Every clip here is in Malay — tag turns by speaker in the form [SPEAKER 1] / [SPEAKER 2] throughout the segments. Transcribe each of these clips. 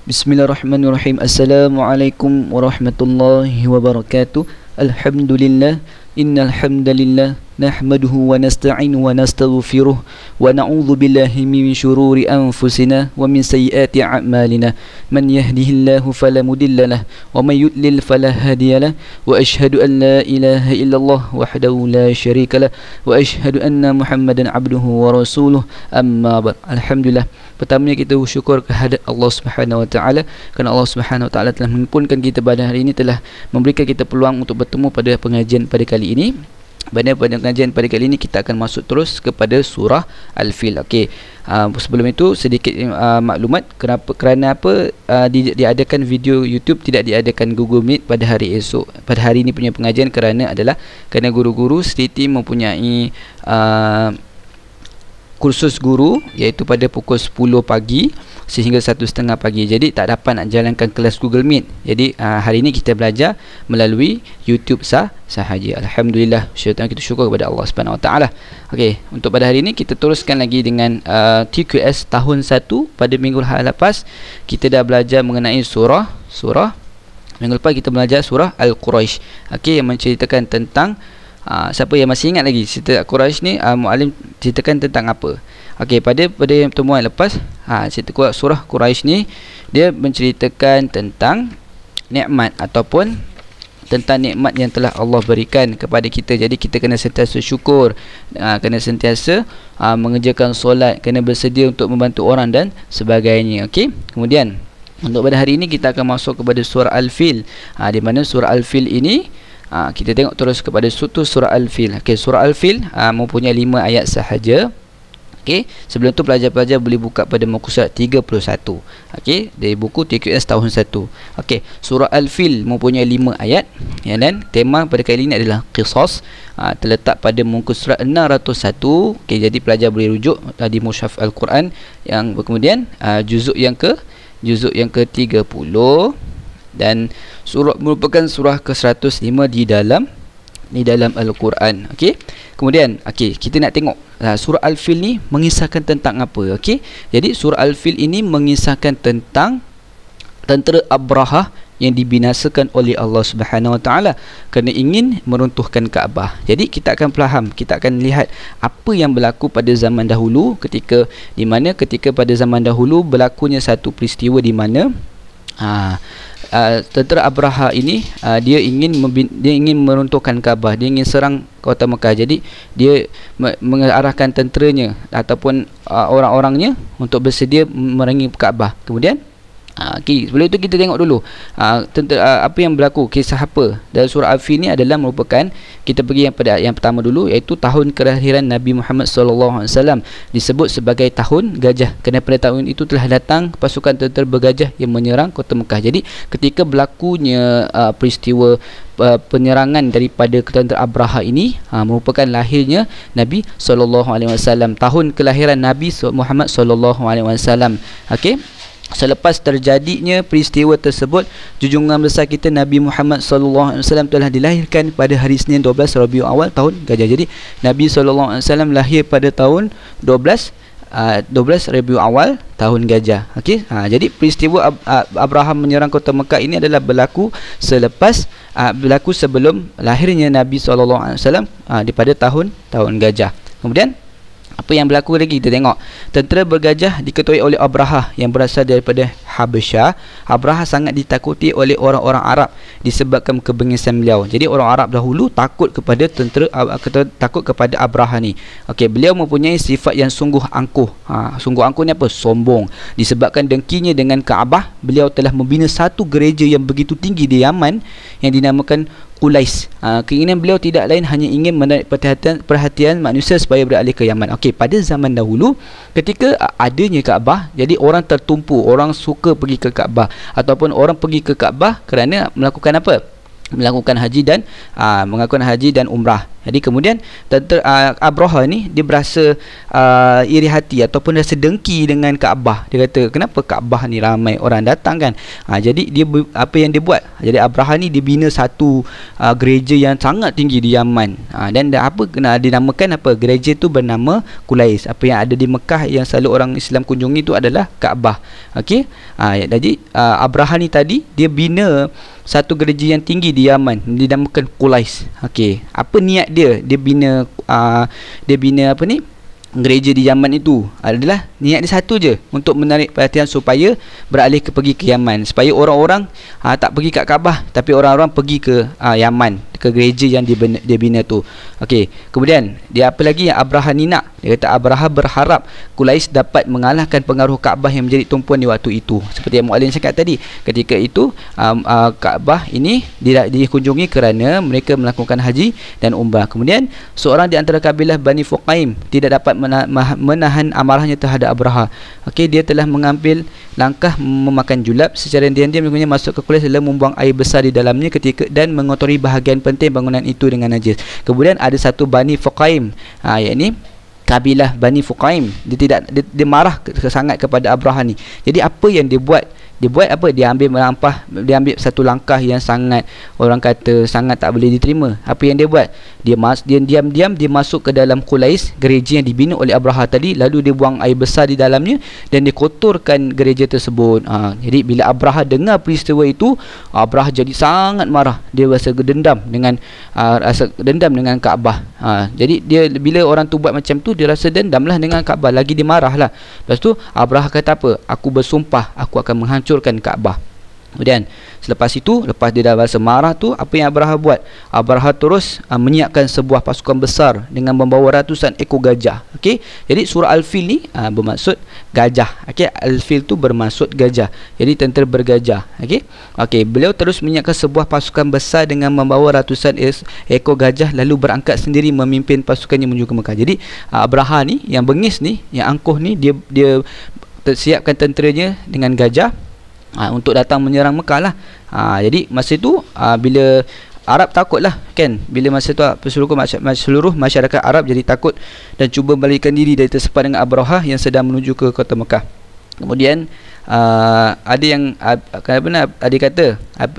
[SPEAKER 1] Bismillahirrahmanirrahim. Assalamualaikum warahmatullahi wabarakatuh. Alhamdulillah, innal hamdalillah nahmaduhu wa nasta'inu wa nastaghfiruh wa na'udzu billahi min syururi anfusina wa min sayyiati a'malina. Man yahdihillahu fala mudhillalah wa may yudlil fala hadiyalah. Wa asyhadu an la ilaha illallah wahdahu la syarikalah wa asyhadu anna Muhammadan abduhu wa rasuluh. Amma ba'd. Alhamdulillah, pertamanya kita bersyukur kehadrat Allah Subhanahu wa taala kerana Allah Subhanahu wa taala telah menghimpunkan kita pada hari ini, telah memberikan kita peluang untuk bertemu pada pengajian pada kali ini. Pada pengajian pada kali ini kita akan masuk terus kepada surah Al-Fil. Okey. Sebelum itu sedikit maklumat kerana apa diadakan video YouTube, tidak diadakan Google Meet pada hari esok. Pada hari ini punya pengajian kerana guru-guru Siti mempunyai kursus guru, iaitu pada pukul 10 pagi sehingga 1:30 pagi. Jadi tak dapat nak jalankan kelas Google Meet. Jadi hari ini kita belajar melalui YouTube sahaja. Alhamdulillah, syaitan kita syukur kepada Allah Subhanahu Wa Taala. Okey, untuk pada hari ini kita teruskan lagi dengan TQS tahun 1. Pada minggu lepas kita dah belajar mengenai surah minggu lepas kita belajar surah Al-Quraisy. Okey, yang menceritakan tentang siapa yang masih ingat lagi cerita Quraisy ni, Muallim ceritakan tentang apa? Okey, pada pertemuan lepas cerita surah Quraisy ni dia menceritakan tentang nikmat ataupun tentang nikmat yang telah Allah berikan kepada kita. Jadi kita kena sentiasa syukur, kena sentiasa mengerjakan solat, kena bersedia untuk membantu orang dan sebagainya. Okey, kemudian untuk pada hari ini kita akan masuk kepada surah Al-Fil. Di mana surah Al-Fil ini kita tengok terus kepada surah Al-Fil. Okey, surah Al-Fil mempunyai 5 ayat sahaja. Okey, sebelum tu pelajar-pelajar boleh buka pada muka surat 31. Okey, dari buku TQS tahun 1. Okey, surah Al-Fil mempunyai 5 ayat, dan tema pada kali ini adalah qisas. Terletak pada muka surat 601. Okey, jadi pelajar boleh rujuk di mushaf Al-Quran yang kemudian juzuk yang ke-30, dan surah merupakan surah ke-105 di dalam Al-Quran. Okey. Kemudian kita nak tengok surah Al-Fil ni mengisahkan tentang apa. Okey. Jadi surah Al-Fil ini mengisahkan tentang tentera Abrahah yang dibinasakan oleh Allah Subhanahu Wa Taala kerana ingin meruntuhkan Kaabah. Jadi kita akan faham, kita akan lihat apa yang berlaku pada zaman dahulu, ketika pada zaman dahulu berlakunya satu peristiwa di mana tentera Abraha ini dia ingin meruntuhkan Kaabah, dia ingin serang kota Mekah. Jadi dia mengarahkan tenteranya ataupun orang-orangnya untuk bersedia merangi Kaabah. Kemudian sebelum itu kita tengok dulu apa yang berlaku, kisah apa dalam surah Al-Fil ni adalah merupakan, kita pergi yang pertama dulu, iaitu tahun kelahiran Nabi Muhammad SAW. Disebut sebagai tahun gajah kerana pada tahun itu telah datang pasukan tentera bergajah yang menyerang kota Mekah. Jadi ketika berlakunya peristiwa penyerangan daripada tentera Abraha ini merupakan lahirnya Nabi SAW, tahun kelahiran Nabi Muhammad SAW. Okey. Selepas terjadinya peristiwa tersebut, junjungan besar kita Nabi Muhammad SAW telah dilahirkan pada hari Senin 12 Rabiul Awal tahun gajah. Jadi Nabi SAW lahir pada tahun 12 Rabiul Awal tahun gajah. Okey. Jadi peristiwa Abraham menyerang kota Mekah ini adalah berlaku sebelum lahirnya Nabi SAW pada tahun gajah. Kemudian apa yang berlaku lagi kita tengok. Tentera bergajah diketuai oleh Abrahah yang berasal daripada Habasyah. Abrahah sangat ditakuti oleh orang-orang Arab disebabkan kebengisan beliau. Jadi orang Arab dahulu takut kepada Abrahah ni. Okey, beliau mempunyai sifat yang sungguh angkuh. Sungguh angkuh ni apa? Sombong. Disebabkan dengkinya dengan Kaabah, beliau telah membina satu gereja yang begitu tinggi di Yaman yang dinamakan Qulais. Keinginan beliau tidak lain hanya ingin menarik perhatian manusia supaya beralih ke Yaman. Okey, pada zaman dahulu ketika adanya Kaabah, jadi orang tertumpu, orang suka pergi ke Kaabah ataupun orang pergi ke Kaabah kerana melakukan apa? Melakukan haji dan umrah. Jadi kemudian Abraha ni dia berasa iri hati ataupun rasa dengki dengan Kaabah. Dia kata, kenapa Kaabah ni ramai orang datang kan? Jadi dia apa yang dia buat? Jadi Abraha ni dia bina satu gereja yang sangat tinggi di Yaman. Dan apa kena dinamakan apa? Gereja tu bernama Qulais. Apa yang ada di Mekah yang selalu orang Islam kunjungi tu adalah Kaabah. Okey. Jadi Abraha ni tadi dia bina satu gereja yang tinggi di Yaman, dinamakan Qulais. Okey, apa niat dia? Dia bina apa ni? Gereja di Yaman itu adalah niat dia satu je, untuk menarik perhatian supaya beralih pergi ke Yaman, supaya orang-orang tak pergi kat Kaabah tapi orang-orang pergi ke Yaman, ke gereja yang dia bina tu. Okey, kemudian dia apa lagi yang Abraha ni nak? Dia kata Abraha berharap Qulais dapat mengalahkan pengaruh Kaabah yang menjadi tumpuan di waktu itu. Seperti yang Mu'allim cakap tadi, ketika itu Kaabah ini dikunjungi kerana mereka melakukan haji dan umrah. Kemudian seorang di antara kabilah Bani Fuqaim tidak dapat menahan amarahnya terhadap Abraha. Okey, dia telah mengambil langkah memakan julap secara diam-diam, masuk ke Qulais lalu membuang air besar di dalamnya dan mengotori bahagian penting bangunan itu dengan najis. Kemudian ada satu Bani Fuqaim, yakni kabilah Bani Fuqaim, dia marah sangat kepada Abraha ni. Jadi apa yang dia buat? Dia buat apa? Dia ambil ambil satu langkah yang sangat, orang kata, sangat tak boleh diterima. Apa yang dia buat? Dia diam-diam dia masuk ke dalam Qulais, gereja yang dibina oleh Abraha tadi, lalu dia buang air besar di dalamnya dan dia kotorkan gereja tersebut. Jadi bila Abraha dengar peristiwa itu, Abraha jadi sangat marah. Dia rasa dendam dengan Kaabah. Jadi dia bila orang tu buat macam tu, dia rasa dendamlah dengan Kaabah, lagi dia marahlah. Lepas tu Abraha kata apa? Aku bersumpah aku akan menghancurkan Kaabah. Kemudian selepas itu, lepas dia dah rasa marah tu, apa yang Abraha buat? Abraha terus menyiapkan sebuah pasukan besar dengan membawa ratusan ekor gajah. Okey, jadi surah Al-Fil ni bermaksud gajah. Okey, Al-Fil tu bermaksud gajah. Jadi tentera bergajah. Okey, beliau terus menyiapkan sebuah pasukan besar dengan membawa ratusan ekor gajah, lalu berangkat sendiri memimpin pasukannya menuju ke Mekah. Jadi Abraha ni, yang bengis ni, yang angkuh ni, dia siapkan tenteranya dengan gajah untuk datang menyerang Mekah lah. Jadi masa itu bila Arab takut lah kan, bila masa tu seluruh masyarakat Arab jadi takut dan cuba melarikan diri dari tersepat dengan Abraha yang sedang menuju ke kota Mekah. Kemudian ada yang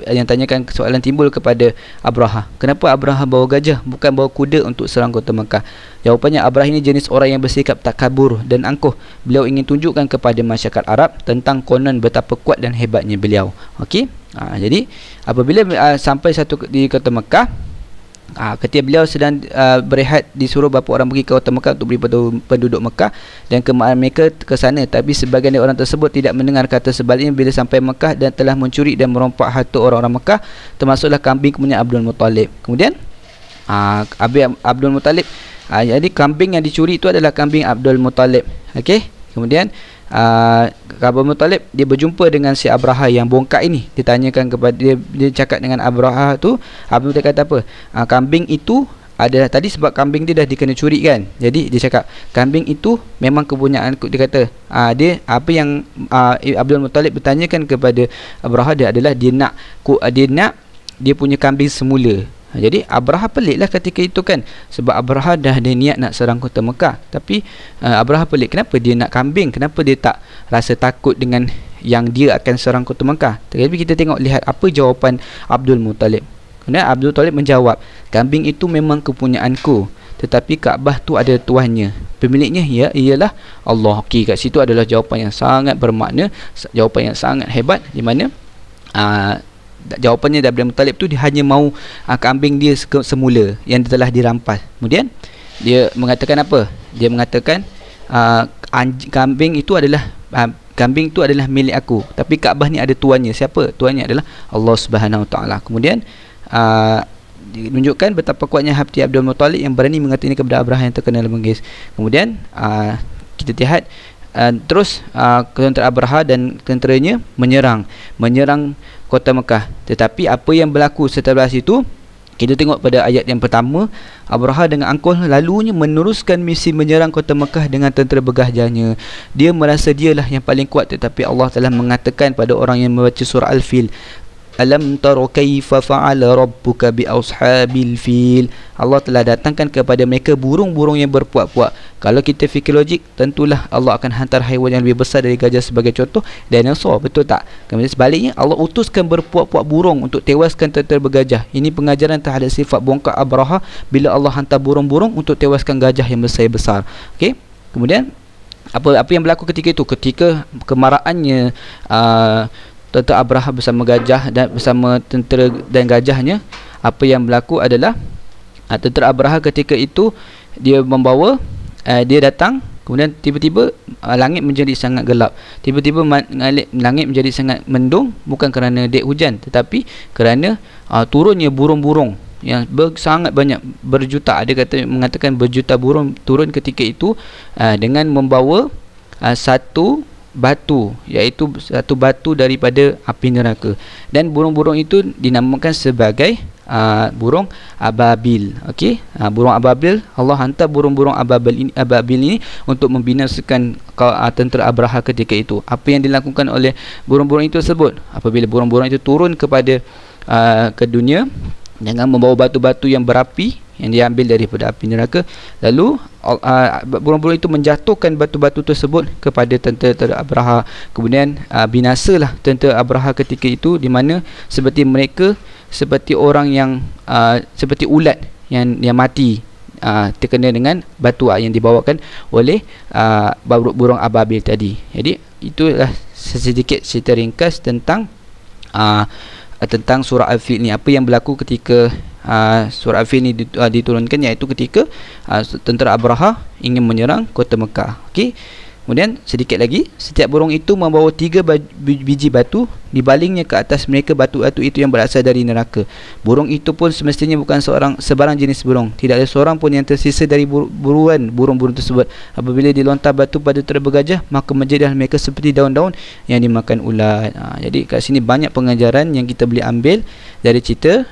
[SPEAKER 1] yang tanyakan soalan timbul kepada Abraha, kenapa Abraha bawa gajah bukan bawa kuda untuk serang kota Mekah? Jawapannya, Abraha ini jenis orang yang bersikap takabur dan angkuh. Beliau ingin tunjukkan kepada masyarakat Arab tentang konon betapa kuat dan hebatnya beliau. Okey, jadi apabila sampai di kota Mekah, ketika beliau sedang berehat, disuruh beberapa orang pergi ke kota Mekah untuk beri penduduk Mekah dan mereka ke sana, tapi sebagian dari orang tersebut tidak mendengar kata. Sebaliknya bila sampai Mekah dan telah mencuri dan merompak harta orang-orang Mekah, termasuklah kambing punya Abdul Muttalib. Kemudian Abdul Muttalib, jadi kambing yang dicuri itu adalah kambing Abdul Muttalib. Okey, kemudian Abdul Muttalib dia berjumpa dengan si Abraha yang bongkak ini. Dia tanyakan kepada dia cakap dengan Abraha tu, Abdul Muttalib kata apa? Kambing itu adalah tadi, sebab kambing dia dah dikena curi kan. Jadi dia cakap kambing itu memang kepunyaan, dia kata dia apa yang Abdul Muttalib bertanyakan kepada Abraha dia adalah dia nak dia punya kambing semula. Jadi Abraha peliklah ketika itu kan, sebab Abraha dah ada niat nak serang kota Mekah, tapi Abraha pelik, kenapa dia nak kambing? Kenapa dia tak rasa takut dengan yang dia akan serang kota Mekah? Tapi kita lihat apa jawapan Abdul Muttalib. Kemudian Abdul Muttalib menjawab, kambing itu memang kepunyaanku, tetapi Kaabah tu ada tuannya, pemiliknya ialah Allah. Okey, kat situ adalah jawapan yang sangat bermakna, jawapan yang sangat hebat, di mana jawapannya Abdul Muttalib tu dia hanya mahu kambing dia semula yang telah dirampas. Kemudian dia mengatakan apa? Dia mengatakan kambing itu adalah milik aku, tapi Kaabah ni ada tuannya. Siapa? Tuannya adalah Allah Subhanahu Wa Taala. Kemudian menunjukkan betapa kuatnya hati Abdul Muttalib yang berani mengatakan kepada Abraha yang terkenal bengis. Kemudian kita lihat terus tentera Abraha dan tenteranya menyerang kota Mekah. Tetapi apa yang berlaku setelah itu, kita tengok pada ayat yang pertama, Abraha dengan angkuh lalunya meneruskan misi menyerang kota Mekah dengan tentera bergajahnya. Dia merasa dialah yang paling kuat, tetapi Allah telah mengatakan pada orang yang membaca surah Al-Fil, Alam tara kaifa fa'ala rabbuka bi ashabil fil. Allah telah datangkan kepada mereka burung-burung yang berpuak-puak. Kalau kita fikir logik, tentulah Allah akan hantar haiwan yang lebih besar dari gajah sebagai contoh, dinosaur, betul tak? Kemudian sebaliknya Allah utuskan berpuak-puak burung untuk tewaskan tentera bergajah. Ini pengajaran terhadap sifat bongkak Abraha bila Allah hantar burung-burung untuk tewaskan gajah yang besar-besar. Okey. Kemudian apa yang berlaku ketika itu? Ketika kemaraannya tentera Abraha bersama gajah dan bersama tentera dan gajahnya, apa yang berlaku adalah tentera Abraha ketika itu dia membawa dia datang, kemudian tiba-tiba langit menjadi sangat gelap. Tiba-tiba langit menjadi sangat mendung, bukan kerana dek hujan, tetapi kerana turunnya burung-burung yang sangat banyak, berjuta. Ada mengatakan berjuta burung turun ketika itu dengan membawa satu batu, iaitu satu batu daripada api neraka, dan burung-burung itu dinamakan sebagai burung ababil. Okey, burung ababil, Allah hantar burung-burung ababil ini untuk membinasakan tentera Abraha ketika itu. Apa yang dilakukan oleh burung-burung itu tersebut? Apabila burung-burung itu turun kepada ke dunia dengan membawa batu-batu yang berapi yang diambil daripada api neraka, lalu burung-burung itu menjatuhkan batu-batu tersebut kepada tentera Abraha. Kemudian binasalah tentera Abraha ketika itu, di mana seperti mereka seperti orang yang seperti ulat yang mati terkena dengan batu yang dibawakan oleh burung ababil tadi. Jadi itulah sedikit cerita ringkas tentang surah Al-Fil ni. Apa yang berlaku ketika surah Al-Fil ni diturunkan, iaitu ketika tentera Abraha ingin menyerang kota Mekah. Okey. Kemudian sedikit lagi, setiap burung itu membawa 3 biji batu, dibalingnya ke atas mereka batu-batu itu yang berasal dari neraka. Burung itu pun semestinya bukan sebarang jenis burung. Tidak ada seorang pun yang tersisa dari buruan burung-burung tersebut. Apabila dilontar batu pada tentera bergajah, maka menjadilah mereka seperti daun-daun yang dimakan ulat. Jadi kat sini banyak pengajaran yang kita boleh ambil dari cerita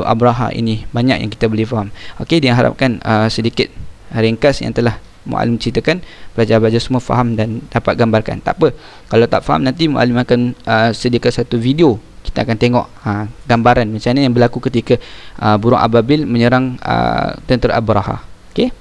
[SPEAKER 1] Abraha ini. Banyak yang kita boleh faham. Okey, diharapkan sedikit ringkas yang telah Mu'alim ceritakan, pelajar-pelajar semua faham dan dapat gambarkan. Tak apa, kalau tak faham nanti Mu'alim akan sediakan satu video, kita akan tengok gambaran macam mana yang berlaku ketika burung ababil menyerang tentera Abraha. Okey.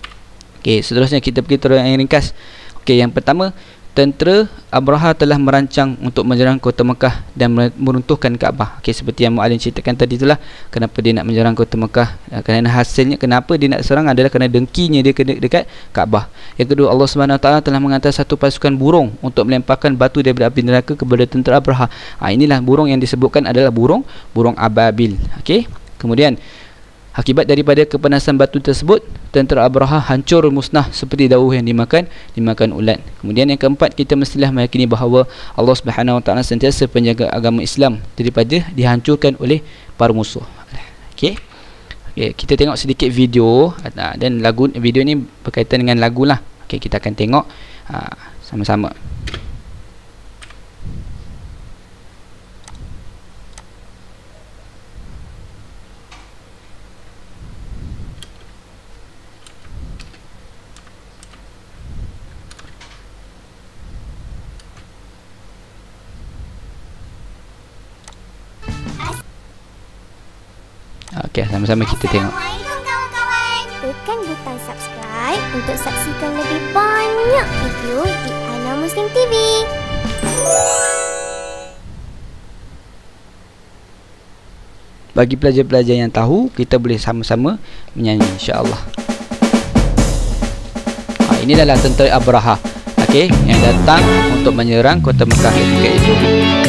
[SPEAKER 1] Okey, seterusnya kita pergi terus yang ringkas. Okey, yang pertama, tentera Abraha telah merancang untuk menyerang kota Mekah dan meruntuhkan Kaabah. Okey, seperti yang Mu'alim ceritakan tadi itulah kenapa dia nak menyerang kota Mekah. Kerana hasilnya, kenapa dia nak serang adalah kerana dengkinya dia dekat Kaabah. Yang kedua, Allah SWT telah menghantar satu pasukan burung untuk melemparkan batu daripada api neraka kepada tentera Abraha. Inilah burung yang disebutkan adalah burung ababil. Okey. Kemudian akibat daripada kepanasan batu tersebut, tentera Abraha hancur musnah seperti daun yang dimakan ulat. Kemudian yang keempat, kita mestilah meyakini bahawa Allah Subhanahu Wa Taala sentiasa penjaga agama Islam daripada dihancurkan oleh para musuh. Okey. Okey, kita tengok sedikit video dan video ni berkaitan dengan lagu lah. Okey, kita akan tengok sama-sama. Okey, sama-sama kita tengok.
[SPEAKER 2] Assalamualaikum kawan-kawan. Tekan butang subscribe untuk saksikan lebih banyak video di Ana Muslim TV.
[SPEAKER 1] Bagi pelajar-pelajar yang tahu, kita boleh sama-sama menyanyi, insya-Allah. Ini adalah tentera Abraha, okey, yang datang untuk menyerang kota Mekah ketika itu. Okey.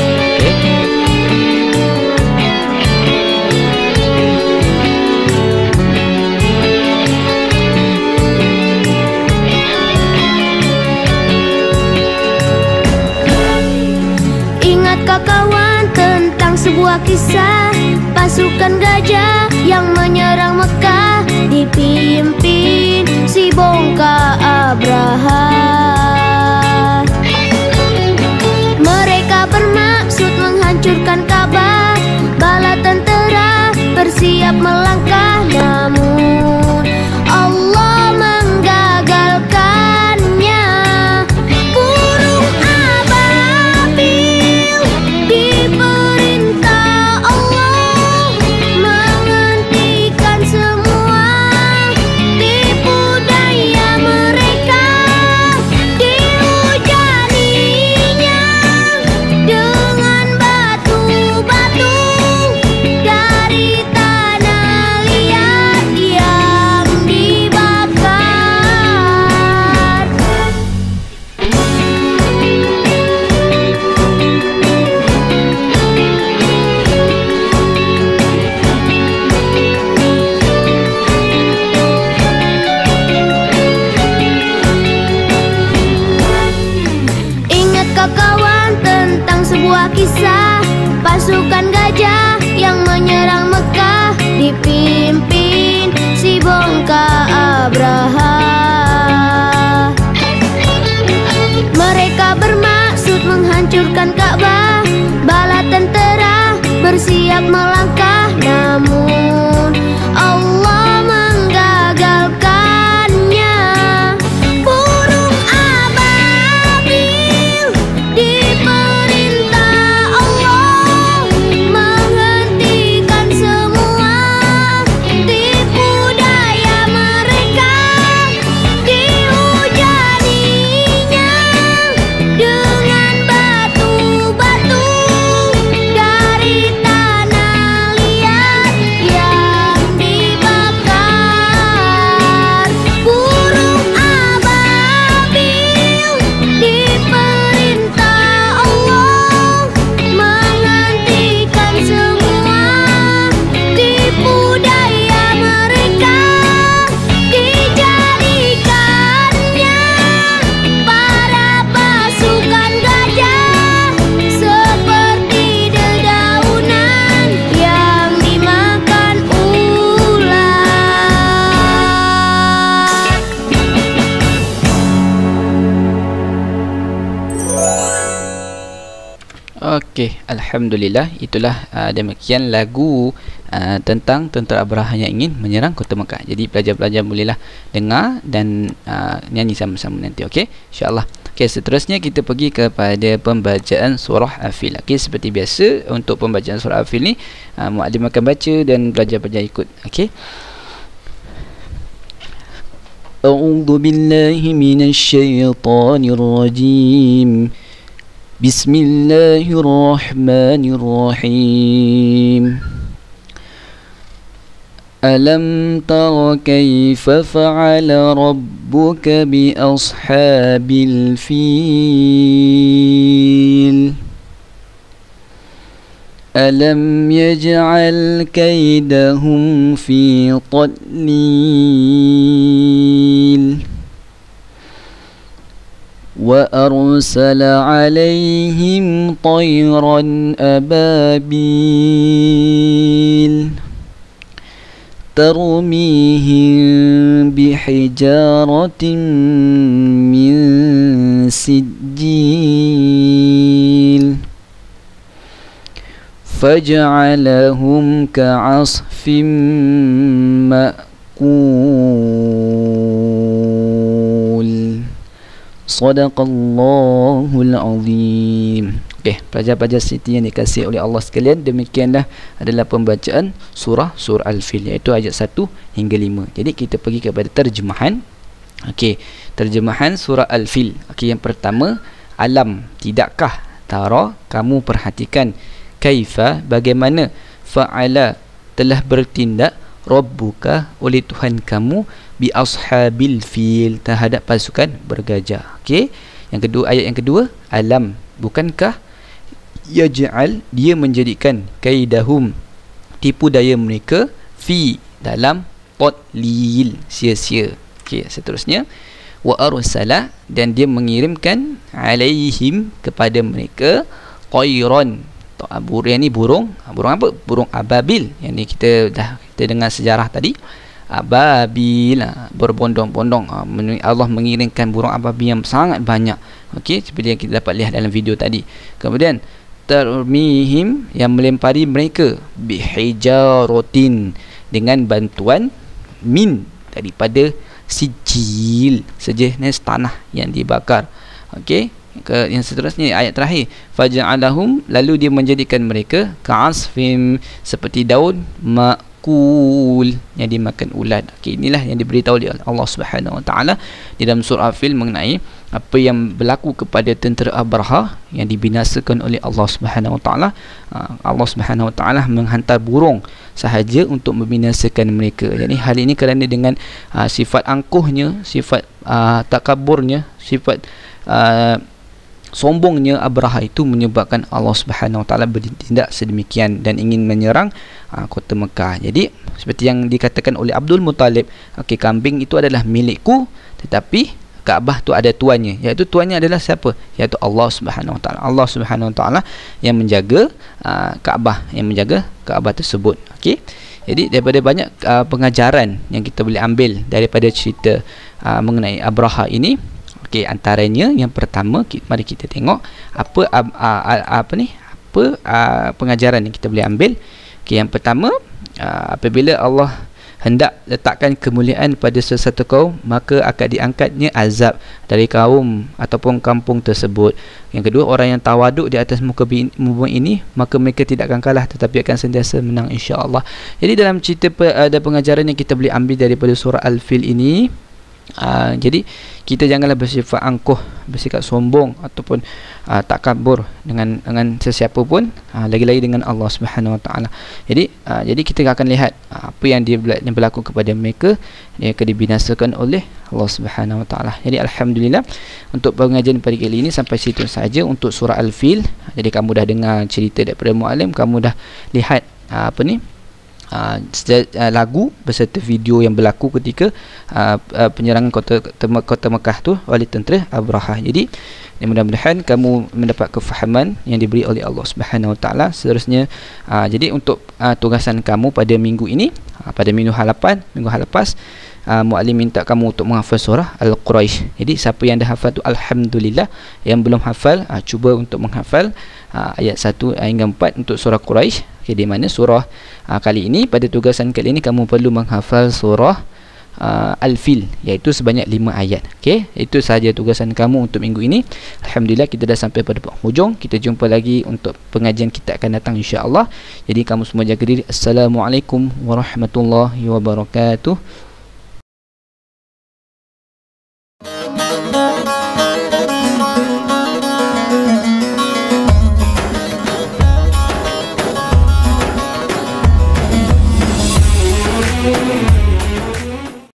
[SPEAKER 2] Kawan tentang sebuah kisah pasukan gajah yang menyerang Mekah dipimpin si bongkak Abraha. Mereka bermaksud menghancurkan Kaabah. Bala tentera bersiap melangkah, namun Allah menggagalkannya. Burung ababil diperintah Allah dipimpin si bongka Abraha. Mereka bermaksud menghancurkan Ka'bah. Bala tentera bersiap melangkah, namun Allah menggagalkannya. Burung ababil diperintah Allah menghentikan semua tipu daya mereka. Dihujaninya dengan batu-batu dari tanah liat yang dibakar. Burung ababil diperintah Allah menghentikan semua tipu daya mereka. Dijadikannya para pasukan gajah seperti dedaunan yang dimakan ular.
[SPEAKER 1] Okey, alhamdulillah, itulah demikian lagu tentang tentera Abraha yang ingin menyerang kota Mekah. Jadi pelajar-pelajar bolehlah dengar dan nyanyi sama-sama nanti. Okey, insya-Allah. Okey, seterusnya kita pergi kepada pembacaan surah Al-Fil. Okey, seperti biasa untuk pembacaan surah Al-Fil ni muallim akan baca dan pelajar-pelajar ikut. Okey. A'udzu billahi minasy syaithanir rajim. Bismillahirrahmanirrahim. Alam tara kaifa fa'ala rabbuka bi ashabil fil. Alam yaj'al kaidahum fi tadlil. وأرسل عليهم طيرا أبابيل ترميهم بحجارة من سجيل فجعلهم كعصف مأكول. Sadaqallahul azim. Okey, pelajar-pelajar Siti yang dikasihi oleh Allah sekalian, demikianlah adalah pembacaan surah Al-Fil, iaitu ayat 1 hingga 5. Jadi kita pergi kepada terjemahan. Okey, terjemahan surah Al-Fil. Okey, yang pertama, alam, tidakkah, tara, kamu perhatikan, kaifa, bagaimana, fa'ala, telah bertindak, rabbuka, oleh Tuhan kamu, bi ashabil fil, terhadap pasukan bergajah. Okey, yang kedua, ayat yang kedua, alam, bukankah, yaj'al, dia menjadikan, kaidahum, tipu daya mereka, fi, dalam, tadlil, sia-sia. Okey, seterusnya, wa arsala, dan dia mengirimkan, alaihim, kepada mereka, tayran, burung ni burung apa? Burung ababil. Yang ni kita dengar sejarah tadi. Ababil, berbondong-bondong. Allah mengirimkan burung ababil yang sangat banyak. Okey, seperti yang kita dapat lihat dalam video tadi. Kemudian tarmihim, yang melempari mereka, bihijaratin, dengan bantuan, min, daripada sijil, sejenis tanah yang dibakar. Okey, yang seterusnya, ayat terakhir, faja'alahum, lalu dia menjadikan mereka, ka'asfim, seperti daun ma'kul, yang dimakan ulat. Okey, inilah yang diberitahu oleh Allah Subhanahu Wa Taala di dalam surah Al-Fil mengenai apa yang berlaku kepada tentera Abraha yang dibinasakan oleh Allah Subhanahu Wa Taala. Allah Subhanahu Wa Taala menghantar burung sahaja untuk membinasakan mereka. Jadi hal ini kerana dengan sifat angkuhnya, sifat takaburnya, sifat sombongnya Abraha itu menyebabkan Allah Subhanahu Wa Taala bertindak sedemikian dan ingin menyerang kota Mekah. Jadi seperti yang dikatakan oleh Abdul Muttalib, okey, kambing itu adalah milikku, tetapi Kaabah tu ada tuannya, iaitu tuannya adalah siapa? Iaitu Allah Subhanahu Wa Taala. Allah Subhanahu Wa Taala yang menjaga Kaabah, yang menjaga Kaabah tersebut. Okey. Jadi daripada banyak pengajaran yang kita boleh ambil daripada cerita mengenai Abraha ini, okey, antaranya yang pertama, mari kita tengok apa pengajaran yang kita boleh ambil. Okey, yang pertama, apabila Allah hendak letakkan kemuliaan pada sesuatu kaum, maka akan diangkatnya azab dari kaum ataupun kampung tersebut. Yang kedua, orang yang tawaduk di atas muka bumi ini, maka mereka tidak akan kalah tetapi akan sentiasa menang, insya-Allah. Jadi dalam cerita ada pengajaran yang kita boleh ambil daripada surah Al-Fil ini. Jadi kita janganlah bersifat angkuh, bersikap sombong ataupun takabur dengan sesiapa pun, lagi-lagi dengan Allah Subhanahu Wa Taala. Jadi kita akan lihat apa yang berlaku kepada mereka, dia akan dibinasakan oleh Allah Subhanahu Wa Taala. Jadi alhamdulillah untuk pengajian pada kali ini sampai situ saja untuk surah Al-Fil. Jadi kamu dah dengar cerita daripada Muallim, kamu dah lihat lagu beserta video yang berlaku ketika penyerangan kota Mekah tu oleh tentera Abraha. Jadi mudah-mudahan kamu mendapat kefahaman yang diberi oleh Allah Subhanahu Wa Taala. Seterusnya jadi untuk tugasan kamu pada minggu ini, pada minggu halapan, minggu lepas, Muallim minta kamu untuk menghafal surah Al-Quraisy. Jadi siapa yang dah hafal tu alhamdulillah, yang belum hafal cuba untuk menghafal ayat 1 hingga 4 untuk surah Quraisy. Okay, di mana surah kali ini, pada tugasan kali ini kamu perlu menghafal surah Al-Fil, iaitu sebanyak 5 ayat. Okey, itu sahaja tugasan kamu untuk minggu ini. Alhamdulillah kita dah sampai pada penghujung. Kita jumpa lagi untuk pengajian kita akan datang, insya-Allah. Jadi kamu semua jaga diri. Assalamualaikum warahmatullahi wabarakatuh.